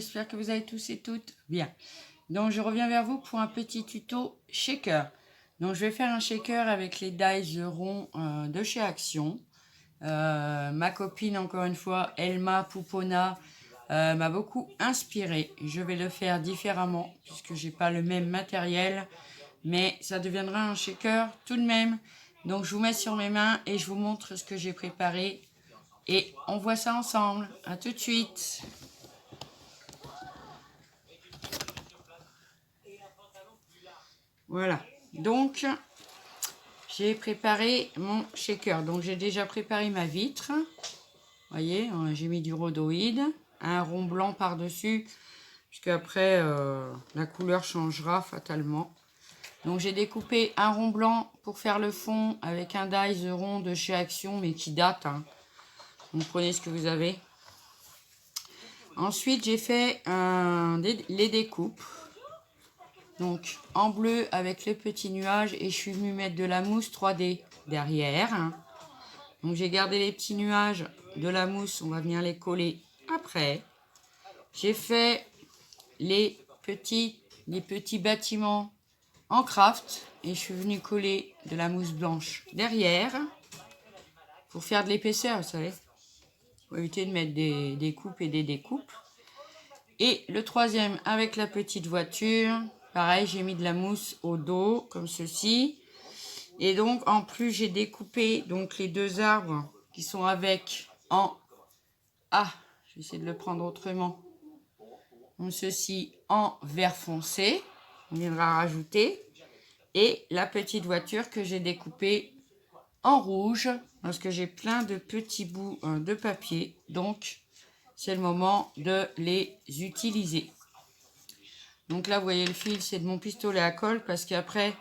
j'espère que vous allez tous et toutes bien. Donc je reviens vers vous pour un petit tuto shaker. Donc je vais faire un shaker avec les dies ronds de chez Action. Ma copine, encore une fois, Elma Poupona, m'a beaucoup inspiré. Je vais le faire différemment puisque j'ai pas le même matériel, mais ça deviendra un shaker tout de même. Donc je vous mets sur mes mains et je vous montre ce que j'ai préparé et on voit ça ensemble. À tout de suite. Voilà, donc j'ai préparé mon shaker. Donc j'ai déjà préparé ma vitre. Vous voyez, j'ai mis du rhodoïde, un rond blanc par-dessus, puisque après la couleur changera fatalement. Donc j'ai découpé un rond blanc pour faire le fond avec un dies rond de chez Action, mais qui date. Hein. Donc prenez ce que vous avez. Ensuite j'ai fait les découpes. Donc en bleu avec les petits nuages et je suis venue mettre de la mousse 3D derrière. Donc j'ai gardé les petits nuages de la mousse, on va venir les coller après. J'ai fait les petits bâtiments en craft et je suis venue coller de la mousse blanche derrière pour faire de l'épaisseur, vous savez. Pour éviter de mettre des coupes et des découpes. Et le troisième avec la petite voiture. Pareil, j'ai mis de la mousse au dos, comme ceci. Et donc, en plus, j'ai découpé donc les deux arbres qui sont avec en... Ah, je vais essayer de le prendre autrement. Donc, ceci en vert foncé. On viendra rajouter. Et la petite voiture que j'ai découpée en rouge. Parce que j'ai plein de petits bouts de papier. Donc, c'est le moment de les utiliser. Donc là, vous voyez le fil, c'est de mon pistolet à colle parce qu'après,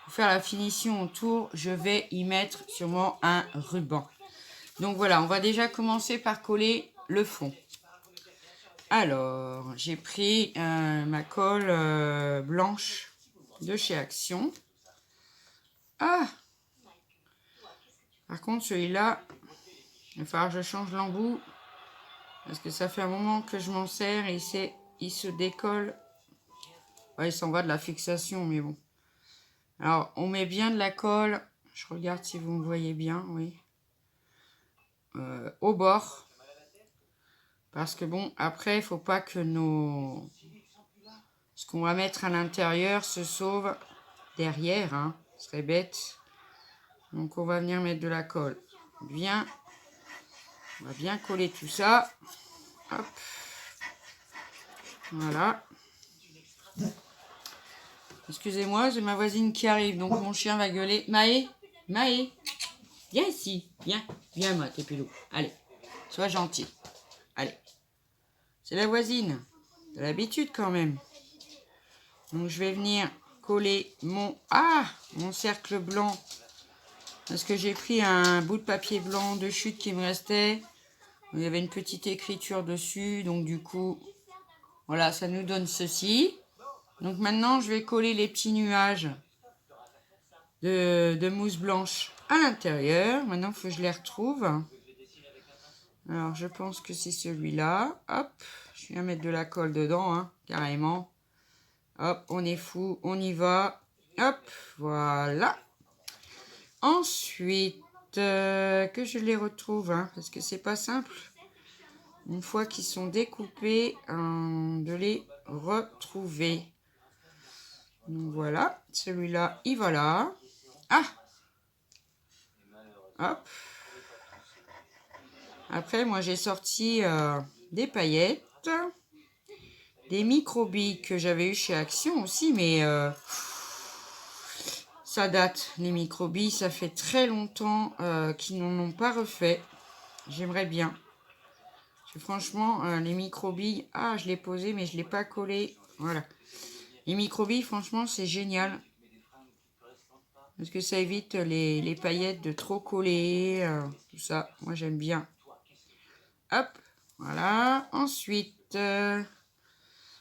pour faire la finition autour, je vais y mettre sûrement un ruban. Donc voilà, on va déjà commencer par coller le fond. Alors, j'ai pris ma colle blanche de chez Action. Ah! Par contre, celui-là, il va falloir que je change l'embout parce que ça fait un moment que je m'en sers et il se décolle. Ouais, il s'en va de la fixation, mais bon. Alors, on met bien de la colle. Je regarde si vous me voyez bien, oui. Au bord. Parce que bon, après, il ne faut pas que ce qu'on va mettre à l'intérieur se sauve derrière. Hein. Ce serait bête. Donc, on va venir mettre de la colle. Bien. On va bien coller tout ça. Hop. Voilà. Excusez-moi, j'ai ma voisine qui arrive, donc mon chien va gueuler. Maë, Maë, viens ici, viens, viens moi, t'es pilou. Allez, sois gentil. Allez, c'est la voisine. T'as l'habitude quand même. Donc je vais venir coller mon cercle blanc parce que j'ai pris un bout de papier blanc de chute qui me restait. Il y avait une petite écriture dessus, donc du coup, voilà, ça nous donne ceci. Donc maintenant, je vais coller les petits nuages de mousse blanche à l'intérieur. Maintenant, il faut que je les retrouve. Alors, je pense que c'est celui-là. Hop, je viens mettre de la colle dedans, hein, carrément. Hop, on est fou, on y va. Hop, voilà. Ensuite, que je les retrouve, hein, parce que c'est pas simple. Une fois qu'ils sont découpés, de les retrouver. Donc voilà, celui-là, il va là. Ah! Hop. Après, moi, j'ai sorti des paillettes, des micro-billes que j'avais eu chez Action aussi, mais ça date, les micro-billes. Ça fait très longtemps qu'ils n'en ont pas refait. J'aimerais bien. Parce que franchement, les micro-billes, je l'ai posé, mais je ne l'ai pas collé. Voilà. Les micro-billes, franchement, c'est génial. Parce que ça évite les paillettes de trop coller, tout ça. Moi, j'aime bien. Hop, voilà. Ensuite,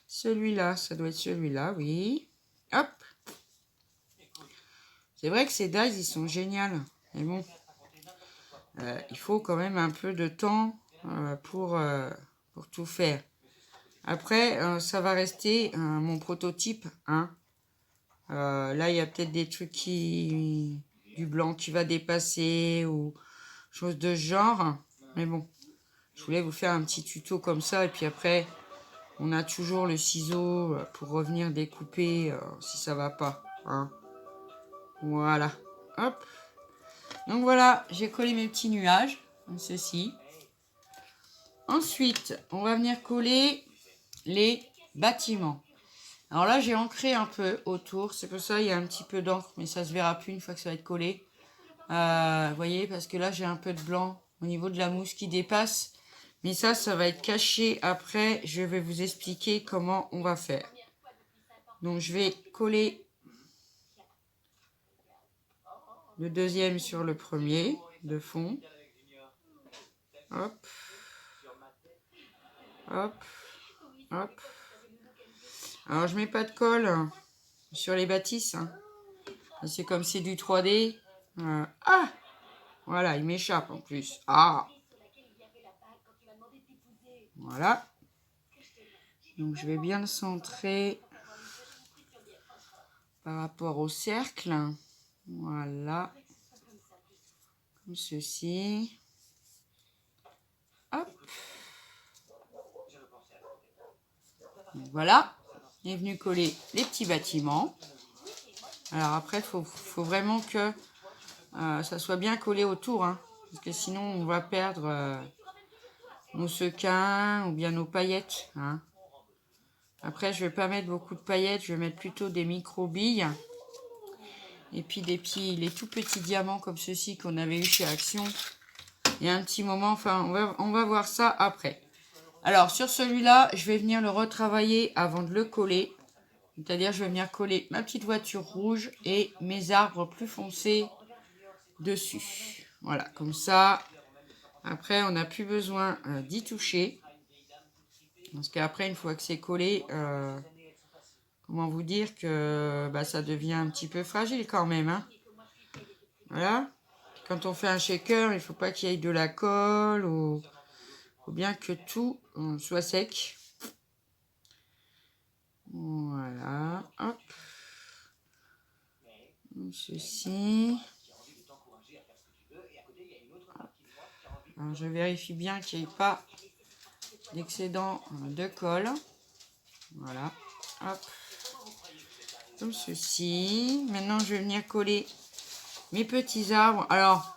celui-là, ça doit être celui-là, oui. Hop. C'est vrai que ces dies, ils sont géniaux. Mais bon, il faut quand même un peu de temps pour tout faire. Après, ça va rester mon prototype, hein. Là, il y a peut-être des trucs du blanc qui va dépasser ou chose de ce genre. Mais bon, je voulais vous faire un petit tuto comme ça. Et puis après, on a toujours le ciseau pour revenir découper si ça va pas, hein. Voilà. Hop. Donc voilà, j'ai collé mes petits nuages, comme ceci. Ensuite, on va venir coller les bâtiments. Alors là, j'ai ancré un peu autour. C'est pour ça il y a un petit peu d'encre, mais ça se verra plus une fois que ça va être collé. Vous voyez, parce que là, j'ai un peu de blanc au niveau de la mousse qui dépasse. Mais ça va être caché après. Je vais vous expliquer comment on va faire. Donc, je vais coller le deuxième sur le premier de fond. Hop. Hop. Hop. Alors, je mets pas de colle sur les bâtisses, hein. C'est comme c'est du 3D. Ah! Voilà, il m'échappe en plus. Ah! Voilà. Donc, je vais bien le centrer par rapport au cercle. Voilà. Comme ceci. Hop. Donc, voilà. Il est venu coller les petits bâtiments. Alors après, il faut vraiment que ça soit bien collé autour, hein, parce que sinon, on va perdre nos sequins ou bien nos paillettes, hein. Après, je vais pas mettre beaucoup de paillettes, je vais mettre plutôt des micro-billes. Et puis les tout petits diamants comme ceux-ci qu'on avait eu chez Action. Il y a un petit moment, enfin, on va voir ça après. Alors, sur celui-là, je vais venir le retravailler avant de le coller. C'est-à-dire, je vais venir coller ma petite voiture rouge et mes arbres plus foncés dessus. Voilà, comme ça. Après, on n'a plus besoin d'y toucher. Parce qu'après, une fois que c'est collé, comment vous dire que ça devient un petit peu fragile quand même, hein. Voilà. Quand on fait un shaker, il ne faut pas qu'il y ait de la colle ou faut bien que tout soit sec. Voilà. Hop. Ceci. Hop. Alors, je vérifie bien qu'il n'y ait pas d'excédent de colle. Voilà. Hop. Comme ceci. Maintenant, je vais venir coller mes petits arbres. Alors,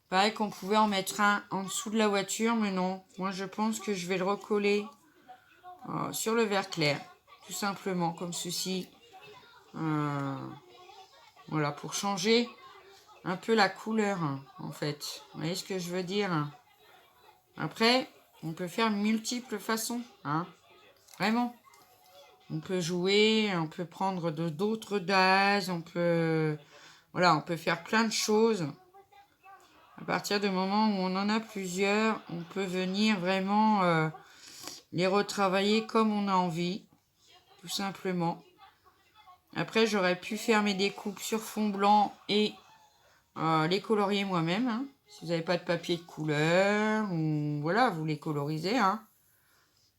pareil qu'on pouvait en mettre un en dessous de la voiture, mais non. Moi, je pense que je vais le recoller sur le verre clair. Tout simplement, comme ceci. Voilà, pour changer un peu la couleur, en fait. Vous voyez ce que je veux dire? Après, on peut faire multiples façons, hein. Vraiment. On peut jouer, on peut prendre d'autres bases, on peut faire plein de choses. À partir du moment où on en a plusieurs, on peut venir vraiment les retravailler comme on a envie, tout simplement. Après, j'aurais pu faire mes découpes sur fond blanc et les colorier moi-même, hein. Si vous n'avez pas de papier de couleur, ou voilà, vous les colorisez, hein.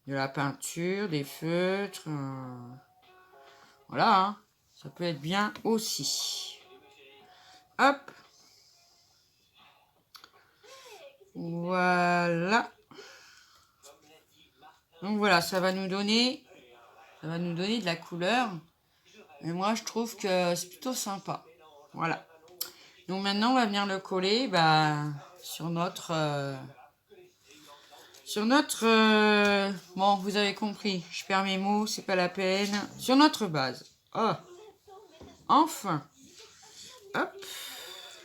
De la peinture, des feutres, voilà, hein. Ça peut être bien aussi. Hop. Voilà. Donc voilà, ça va nous donner de la couleur. Et moi, je trouve que c'est plutôt sympa. Voilà. Donc maintenant, on va venir le coller sur notre... bon, vous avez compris. Je perds mes mots, c'est pas la peine. Sur notre base. Oh. Enfin. Hop.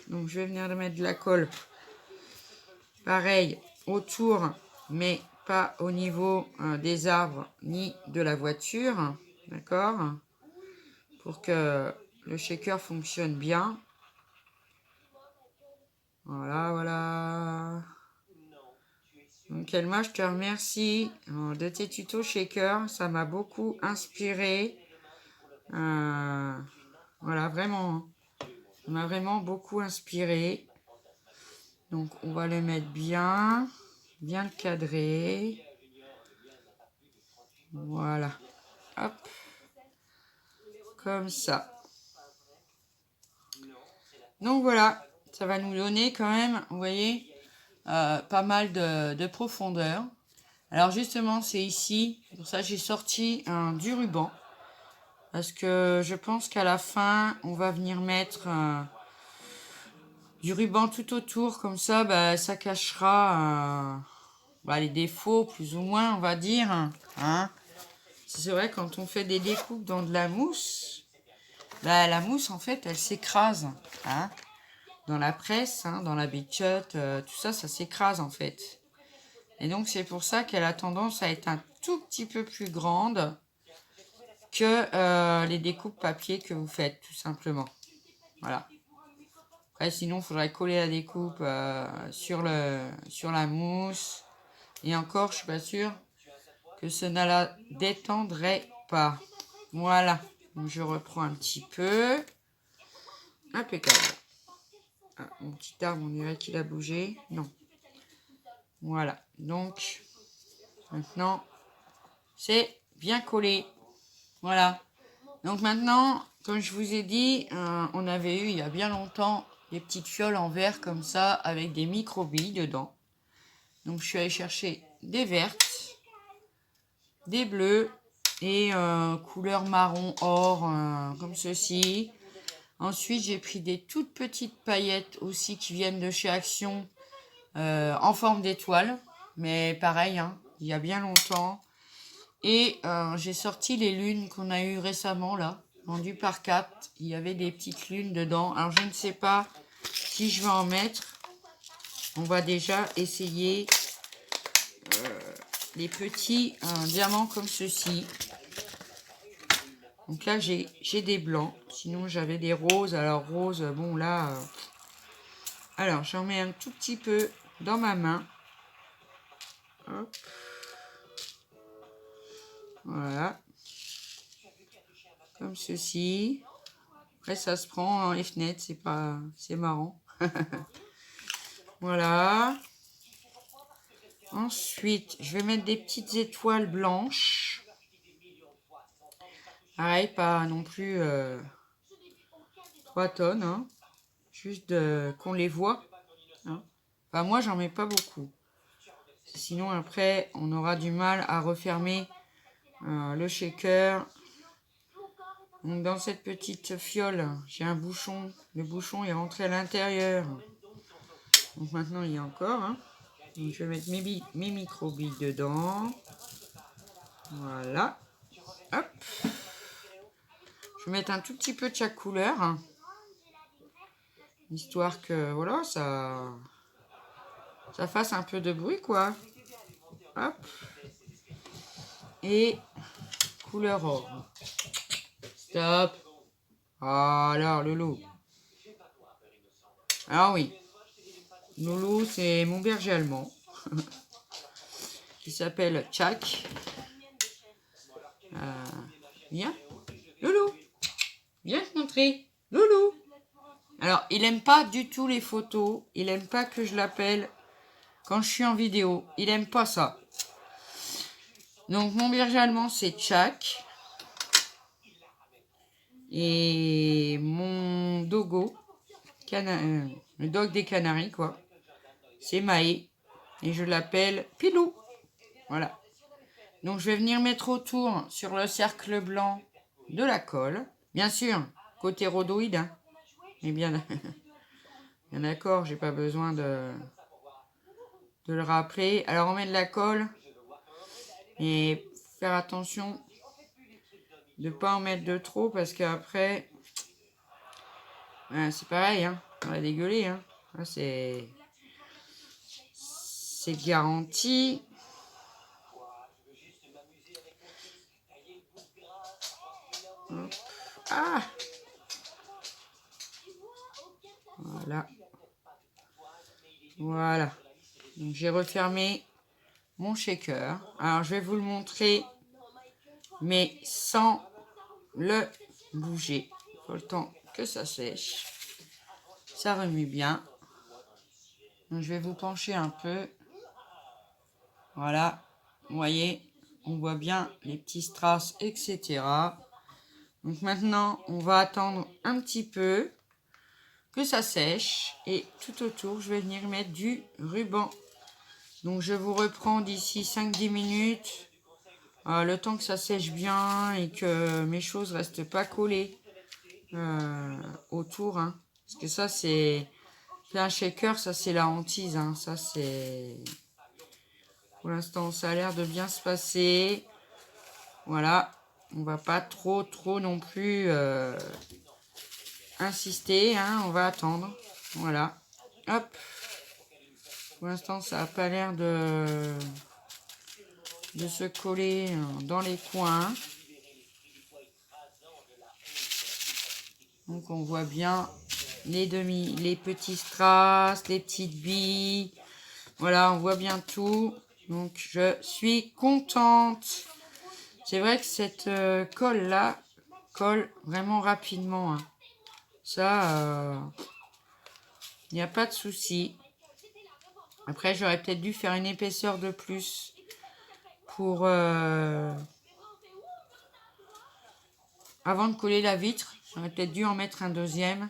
Donc, je vais venir mettre de la colle. Pareil, autour, mais pas au niveau des arbres ni de la voiture. D'accord? Pour que le shaker fonctionne bien. Voilà, voilà. Donc Elma, je te remercie de tes tutos shaker. Ça m'a beaucoup inspiré. Voilà, vraiment. Ça m'a vraiment beaucoup inspiré. Donc on va le mettre bien le cadrer. Voilà. Hop. Comme ça. Donc voilà, ça va nous donner quand même, vous voyez, pas mal de profondeur. Alors justement, c'est ici, pour ça j'ai sorti du ruban. Parce que je pense qu'à la fin, on va venir mettre du ruban tout autour. Comme ça, bah, ça cachera les défauts, plus ou moins, on va dire. Hein. C'est vrai, quand on fait des découpes dans de la mousse, bah, la mousse, en fait, elle s'écrase. Hein. Dans la presse, hein, dans la bichotte, tout ça, ça s'écrase, en fait. Et donc, c'est pour ça qu'elle a tendance à être un tout petit peu plus grande que les découpes papier que vous faites, tout simplement. Voilà. Après, sinon, il faudrait coller la découpe sur la mousse. Et encore, je suis pas sûre que ça ne la détendrait pas. Voilà. Donc, je reprends un petit peu. Impeccable. Ah, mon petit arbre, on dirait qu'il a bougé. Non. Voilà. Donc, maintenant, c'est bien collé. Voilà. Donc maintenant, comme je vous ai dit, on avait eu il y a bien longtemps des petites fioles en verre comme ça avec des micro-billes dedans. Donc je suis allée chercher des vertes, des bleues et couleur marron or comme ceci. Ensuite j'ai pris des toutes petites paillettes aussi qui viennent de chez Action en forme d'étoile. Mais pareil, hein, il y a bien longtemps. Et j'ai sorti les lunes qu'on a eues récemment là, vendues par Cap. Il y avait des petites lunes dedans. Alors je ne sais pas si je vais en mettre. On va déjà essayer les petits diamants comme ceci. Donc là j'ai des blancs. Sinon j'avais des roses. Alors rose, bon là... Alors j'en mets un tout petit peu dans ma main. Hop. Voilà. Comme ceci. Après ça se prend dans les fenêtres, c'est marrant. Voilà. Ensuite, je vais mettre des petites étoiles blanches. Pareil, pas non plus 3 tonnes. Hein. Juste qu'on les voit. Hein. Enfin, moi, j'en mets pas beaucoup. Sinon, après, on aura du mal à refermer le shaker. Donc, dans cette petite fiole, j'ai un bouchon. Le bouchon est rentré à l'intérieur. Donc, maintenant, il y a encore. Hein. Donc, je vais mettre mes micro-billes dedans. Voilà. Hop. Je vais mettre un tout petit peu de chaque couleur. Hein. Histoire que, voilà, ça fasse un peu de bruit, quoi. Hop. Et couleur or. Stop. Alors, Loulou. Alors oui. Loulou, c'est mon berger allemand. Qui s'appelle Tchak. Viens. Loulou. Viens te montrer. Loulou. Alors, il aime pas du tout les photos. Il aime pas que je l'appelle quand je suis en vidéo. Il aime pas ça. Donc, mon berger allemand, c'est Tchak. Et mon dogo, le dog des Canaries, quoi, c'est Maë. Et je l'appelle Pilou. Voilà. Donc, je vais venir mettre autour, sur le cercle blanc, de la colle. Bien sûr, côté rhodoïde. Hein. Et bien d'accord, j'ai pas besoin de le rappeler. Alors, on met de la colle. Et faire attention de ne pas en mettre de trop parce qu'après, c'est pareil, hein, on va dégueuler. Hein. Là, c'est garanti. Hop. Ah, voilà. Voilà. Donc, j'ai refermé mon shaker. Alors, je vais vous le montrer, mais sans le bouger. Il faut le temps que ça sèche. Ça remue bien. Donc, je vais vous pencher un peu. Voilà. Vous voyez, on voit bien les petits strass, etc. Donc maintenant, on va attendre un petit peu que ça sèche. Et tout autour, je vais venir mettre du ruban. Donc je vous reprends d'ici 5-10 minutes. Le temps que ça sèche bien et que mes choses restent pas collées autour. Hein. Parce que ça, c'est un shaker, ça c'est la hantise. Hein. Ça c'est... Pour l'instant, ça a l'air de bien se passer. Voilà. On va pas trop non plus insister. Hein. On va attendre. Voilà. Hop. Pour l'instant, ça n'a pas l'air de se coller dans les coins. Donc on voit bien les petits strass, les petites billes. Voilà, on voit bien tout. Donc je suis contente. C'est vrai que cette colle là colle vraiment rapidement. Hein. Ça, il n'y a pas de souci. Après, j'aurais peut-être dû faire une épaisseur de plus pour avant de coller la vitre. J'aurais peut-être dû en mettre un deuxième.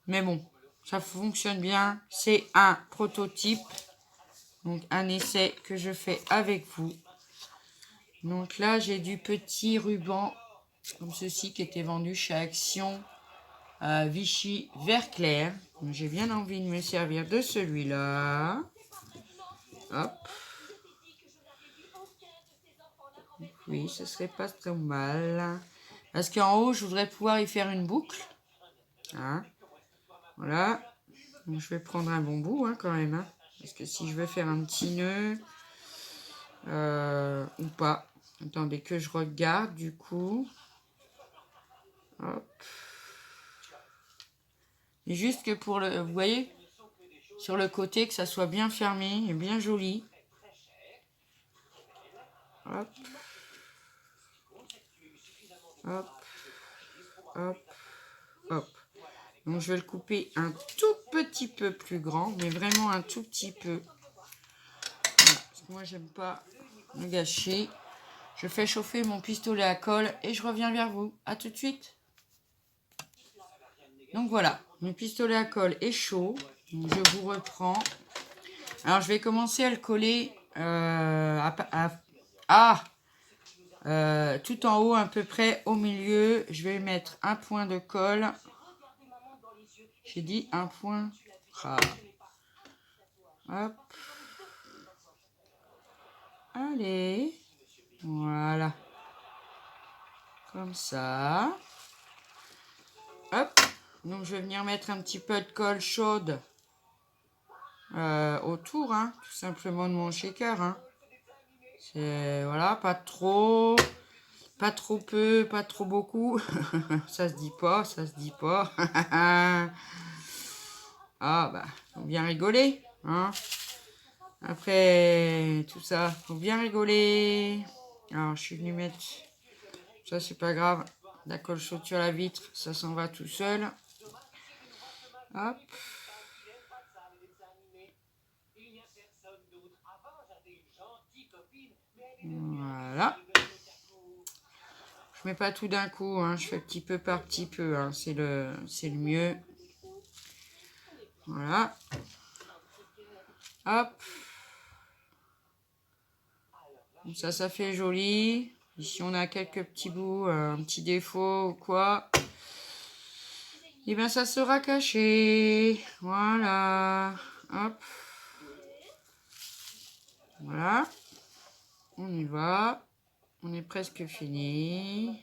Mais bon, ça fonctionne bien. C'est un prototype. Donc un essai que je fais avec vous. Donc là, j'ai du petit ruban comme ceci qui était vendu chez Action Vichy vert clair. J'ai bien envie de me servir de celui-là. Hop. Oui, ce serait pas trop mal. Parce qu'en haut, je voudrais pouvoir y faire une boucle. Hein. Voilà. Donc, je vais prendre un bon bout hein, quand même. Hein. Parce que si je veux faire un petit nœud ou pas. Attendez que je regarde du coup. Hop. Et juste que pour le... Vous voyez sur le côté, que ça soit bien fermé et bien joli. Hop. Hop. Hop. Hop. Donc je vais le couper un tout petit peu plus grand, mais vraiment un tout petit peu. Voilà, parce que moi j'aime pas me gâcher. Je fais chauffer mon pistolet à colle et je reviens vers vous. À tout de suite. Donc voilà, mon pistolet à colle est chaud. Donc je vous reprends. Alors je vais commencer à le coller tout en haut à peu près au milieu. Je vais mettre un point de colle. J'ai dit un point. Ah. Hop. Allez. Voilà. Comme ça. Hop. Donc je vais venir mettre un petit peu de colle chaude autour, hein, tout simplement de mon shaker. Hein. C'est voilà, pas trop peu, pas trop beaucoup. Ça se dit pas, ça se dit pas. Ah bah, faut bien rigoler, hein. Après tout ça, faut bien rigoler. Alors je suis venue mettre, ça c'est pas grave, la colle chaude sur la vitre, ça s'en va tout seul. Hop. Voilà. Je mets pas tout d'un coup, hein, je fais petit peu par petit peu, hein, c'est le mieux. Voilà. Hop. Donc ça fait joli. Ici, on a quelques petits bouts, un petit défaut ou quoi. Et bien, ça sera caché. Voilà. Hop. Voilà. On y va. On est presque fini.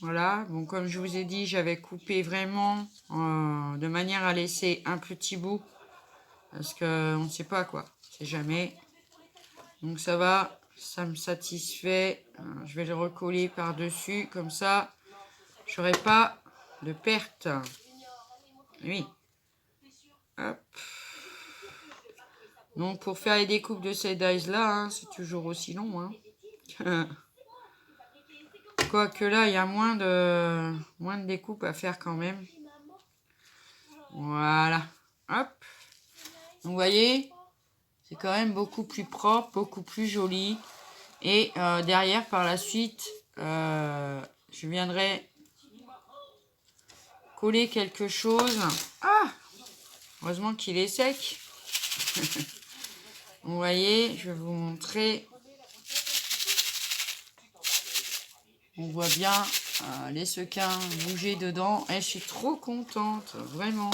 Voilà, bon comme je vous ai dit, j'avais coupé vraiment de manière à laisser un petit bout. Parce qu'on ne sait pas quoi, on sait jamais. Donc ça va, ça me satisfait. Je vais le recoller par-dessus, comme ça, j'aurai pas de perte. Oui. Hop. Donc pour faire les découpes de ces dies là, hein, c'est toujours aussi long. Hein. Quoique là, il y a moins de découpes à faire quand même. Voilà. Hop. Donc, vous voyez, c'est quand même beaucoup plus propre, beaucoup plus joli. Et derrière, par la suite, je viendrai coller quelque chose. Ah! Heureusement qu'il est sec. Vous voyez, je vais vous montrer. On voit bien les sequins bouger dedans. Et je suis trop contente, vraiment.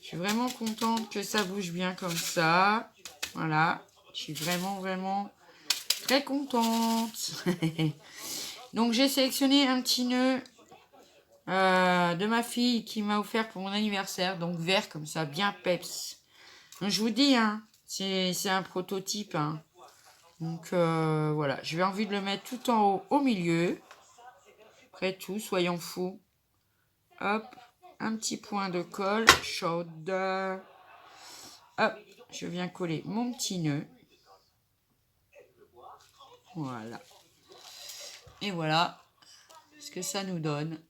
Je suis vraiment contente que ça bouge bien comme ça. Voilà, je suis vraiment très contente. Donc j'ai sélectionné un petit nœud de ma fille qui m'a offert pour mon anniversaire. Donc vert comme ça, bien peps. Donc, je vous dis, hein, c'est un prototype. Hein. Donc voilà, j'ai envie de le mettre tout en haut, au milieu. Après tout, soyons fous. Hop, un petit point de colle chaude. Hop, je viens coller mon petit nœud. Voilà. Et voilà ce que ça nous donne.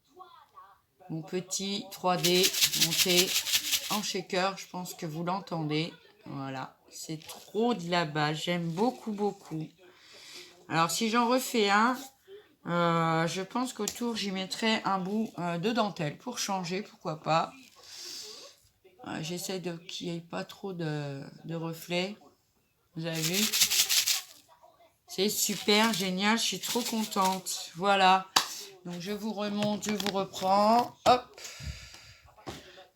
Mon petit 3D monté en shaker, je pense que vous l'entendez. Voilà, c'est trop de la base, j'aime beaucoup. Alors si j'en refais un, je pense qu'autour j'y mettrai un bout de dentelle pour changer, pourquoi pas. J'essaie qu'il n'y ait pas trop de reflets. Vous avez vu? C'est super, génial, je suis trop contente. Voilà, donc je vous remonte, je vous reprends. Hop.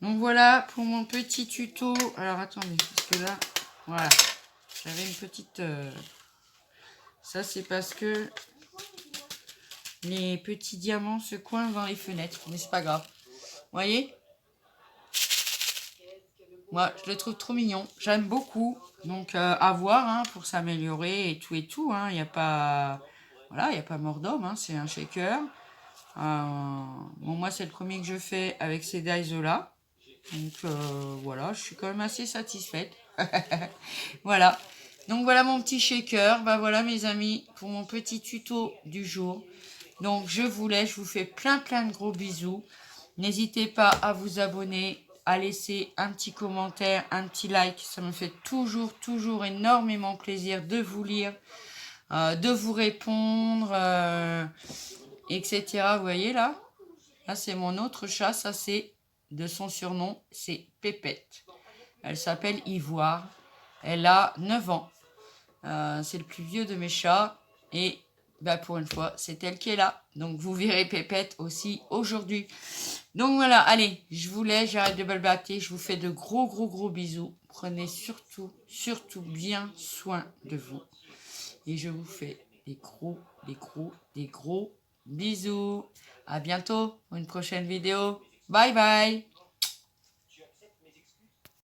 Donc voilà pour mon petit tuto. Alors attendez, parce que là, voilà, j'avais une petite... Ça c'est parce que les petits diamants se coincent dans les fenêtres, mais c'est pas grave. Vous voyez? Moi, je le trouve trop mignon. J'aime beaucoup. Donc, à voir hein, pour s'améliorer et tout. Il n'y a pas... Voilà, il n'y a pas mort d'homme. Hein, c'est un shaker. Bon, moi, c'est le premier que je fais avec ces dies-là. Donc, voilà, je suis quand même assez satisfaite. Voilà. Donc, voilà mon petit shaker. Bah, voilà, mes amis, pour mon petit tuto du jour. Donc, je vous laisse. Je vous fais plein de gros bisous. N'hésitez pas à vous abonner, à laisser un petit commentaire, un petit like. Ça me fait toujours énormément plaisir de vous lire, de vous répondre, etc. Vous voyez là? Là, c'est mon autre chat. Ça, c'est de son surnom. C'est Pépette. Elle s'appelle Ivoire. Elle a 9 ans. C'est le plus vieux de mes chats. Et bah, pour une fois, c'est elle qui est là. Donc, vous verrez Pépette aussi aujourd'hui. Donc, voilà. Allez, je vous laisse. J'arrête de balbater. Je vous fais de gros bisous. Prenez surtout bien soin de vous. Et je vous fais des gros bisous. À bientôt pour une prochaine vidéo. Bye bye.